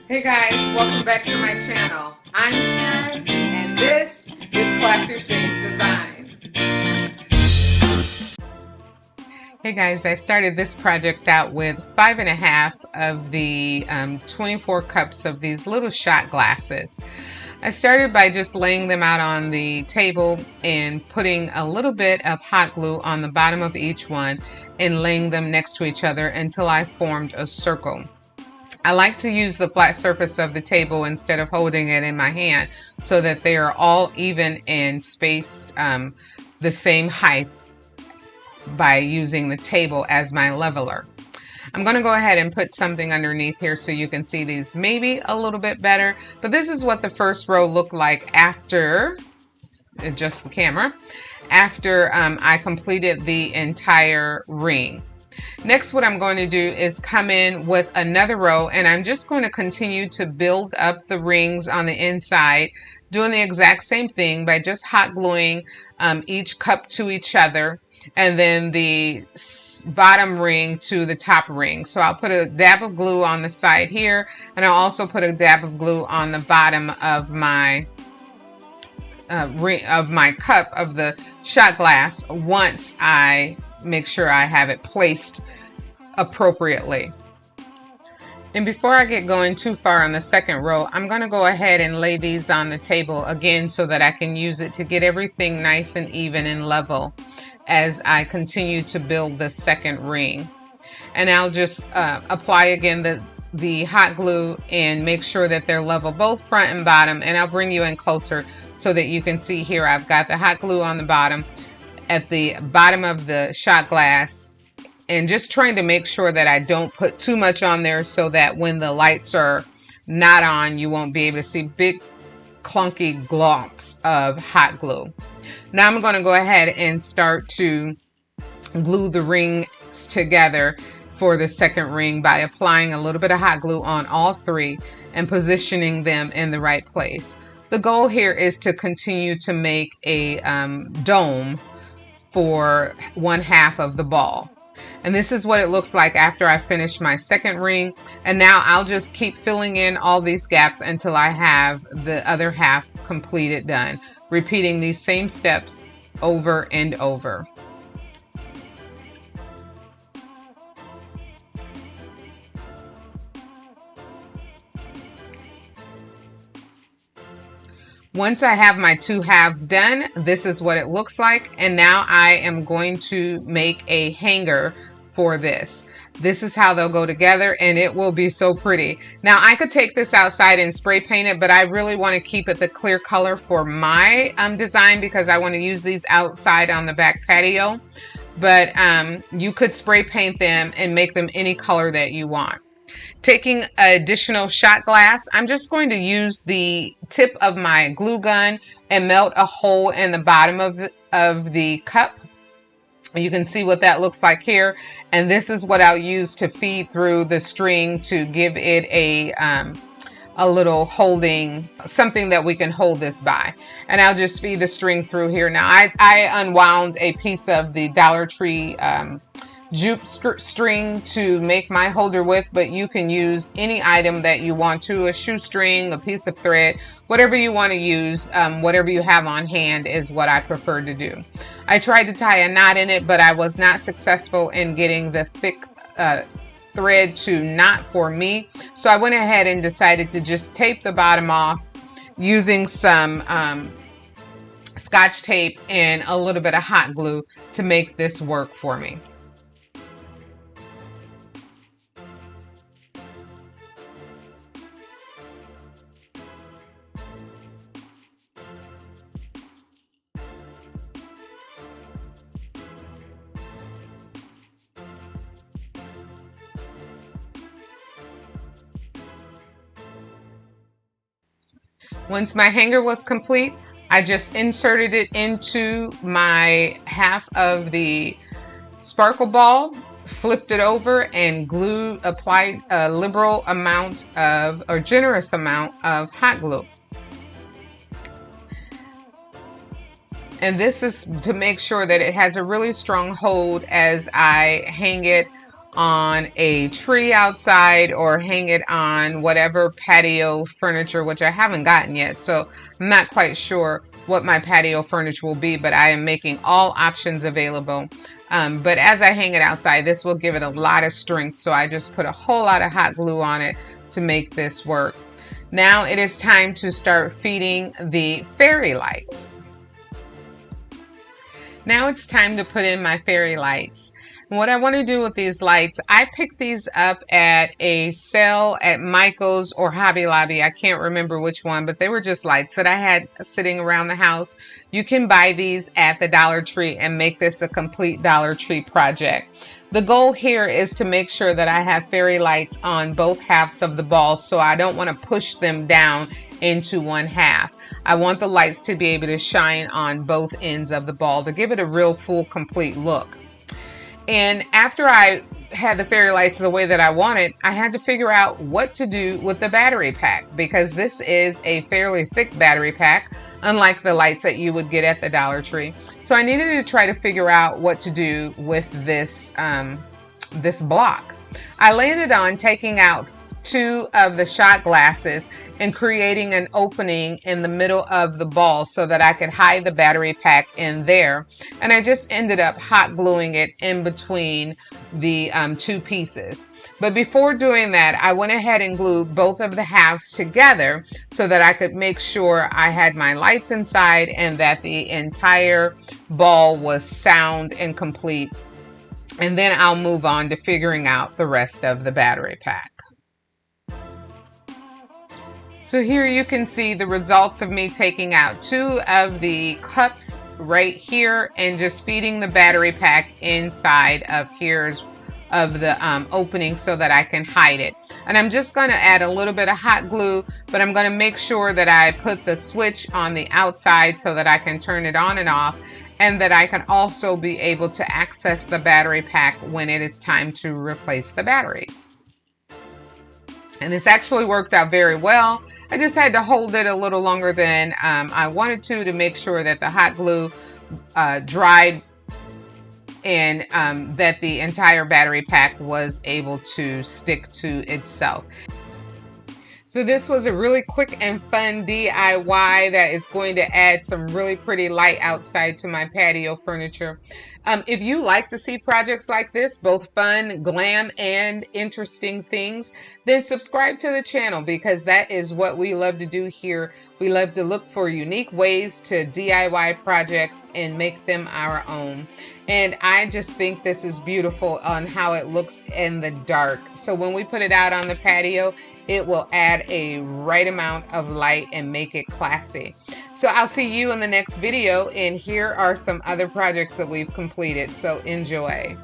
Hey guys, welcome back to my channel. I'm Sharon, and this is Classy Shades Designs. Hey guys, I started this project out with 5.5 of the 24 cups of these little shot glasses. I started by just laying them out on the table and putting a little bit of hot glue on the bottom of each one and laying them next to each other until I formed a circle. I like to use the flat surface of the table instead of holding it in my hand so that they are all even and spaced the same height by using the table as my leveler. I'm going to go ahead and put something underneath here so you can see these maybe a little bit better. But this is what the first row looked like after, adjust the camera, after I completed the entire ring. Next, what I'm going to do is come in with another row, and I'm just going to continue to build up the rings on the inside, doing the exact same thing by just hot gluing each cup to each other, and then the bottom ring to the top ring. So I'll put a dab of glue on the side here, and I'll also put a dab of glue on the bottom of my cup of the shot glass once I make sure I have it placed appropriately. And before I get going too far on the second row, I'm going to go ahead and lay these on the table again so that I can use it to get everything nice and even and level as I continue to build the second ring. And I'll just apply again the hot glue and make sure that they're level both front and bottom. And I'll bring you in closer so that you can see here I've got the hot glue on the bottom at the bottom of the shot glass, and just trying to make sure that I don't put too much on there so that when the lights are not on, you won't be able to see big clunky glomps of hot glue. Now I'm going to go ahead and start to glue the rings together for the second ring by applying a little bit of hot glue on all three and positioning them in the right place. The goal here is to continue to make a dome for one half of the ball. And this is what it looks like after I finish my second ring. And now I'll just keep filling in all these gaps until I have the other half completed done, repeating these same steps over and over. Once I have my two halves done, this is what it looks like. And now I am going to make a hanger for this. This is how they'll go together, and it will be so pretty. Now I could take this outside and spray paint it, but I really want to keep it the clear color for my design because I want to use these outside on the back patio. But you could spray paint them and make them any color that you want. Taking additional shot glass, I'm just going to use the tip of my glue gun and melt a hole in the bottom of the cup. You can see what that looks like here. And this is what I'll use to feed through the string to give it a little holding, something that we can hold this by. And I'll just feed the string through here. Now I unwound a piece of the Dollar Tree jute string to make my holder with, but you can use any item that you want to, a shoestring, a piece of thread, whatever you want to use, whatever you have on hand is what I prefer to do. I tried to tie a knot in it, but I was not successful in getting the thick thread to knot for me. So I went ahead and decided to just tape the bottom off using some Scotch tape and a little bit of hot glue to make this work for me. Once my hanger was complete, I just inserted it into my half of the sparkle ball, flipped it over, and applied a liberal amount of, or generous amount of hot glue. And this is to make sure that it has a really strong hold as I hang it on a tree outside or hang it on whatever patio furniture, which I haven't gotten yet. So I'm not quite sure what my patio furniture will be, but I am making all options available. But as I hang it outside, this will give it a lot of strength. So I just put a whole lot of hot glue on it to make this work. Now it is time to start feeding the fairy lights. Now it's time to put in my fairy lights. And what I want to do with these lights, I picked these up at a sale at Michael's or Hobby Lobby. I can't remember which one, but they were just lights that I had sitting around the house. You can buy these at the Dollar Tree and make this a complete Dollar Tree project. The goal here is to make sure that I have fairy lights on both halves of the ball, so I don't want to push them down into one half. I want the lights to be able to shine on both ends of the ball to give it a real full complete look. And after I had the fairy lights the way that I wanted, I had to figure out what to do with the battery pack, because this is a fairly thick battery pack, unlike the lights that you would get at the Dollar Tree. So I needed to try to figure out what to do with this, this block. I landed on taking out 2 of the shot glasses and creating an opening in the middle of the ball so that I could hide the battery pack in there. And I just ended up hot gluing it in between the 2 pieces. But before doing that, I went ahead and glued both of the halves together so that I could make sure I had my lights inside and that the entire ball was sound and complete. And then I'll move on to figuring out the rest of the battery pack. So here you can see the results of me taking out 2 of the cups right here and just feeding the battery pack inside of here's of the opening so that I can hide it. And I'm just going to add a little bit of hot glue, but I'm going to make sure that I put the switch on the outside so that I can turn it on and off, and that I can also be able to access the battery pack when it is time to replace the batteries. And this actually worked out very well. I just had to hold it a little longer than I wanted to make sure that the hot glue dried and that the entire battery pack was able to stick to itself. So this was a really quick and fun DIY that is going to add some really pretty light outside to my patio furniture. If you like to see projects like this, both fun, glam, and interesting things, then subscribe to the channel, because that is what we love to do here. We love to look for unique ways to DIY projects and make them our own. And I just think this is beautiful on how it looks in the dark. So when we put it out on the patio, it will add a right amount of light and make it classy. So I'll see you in the next video, and here are some other projects that we've completed. So enjoy.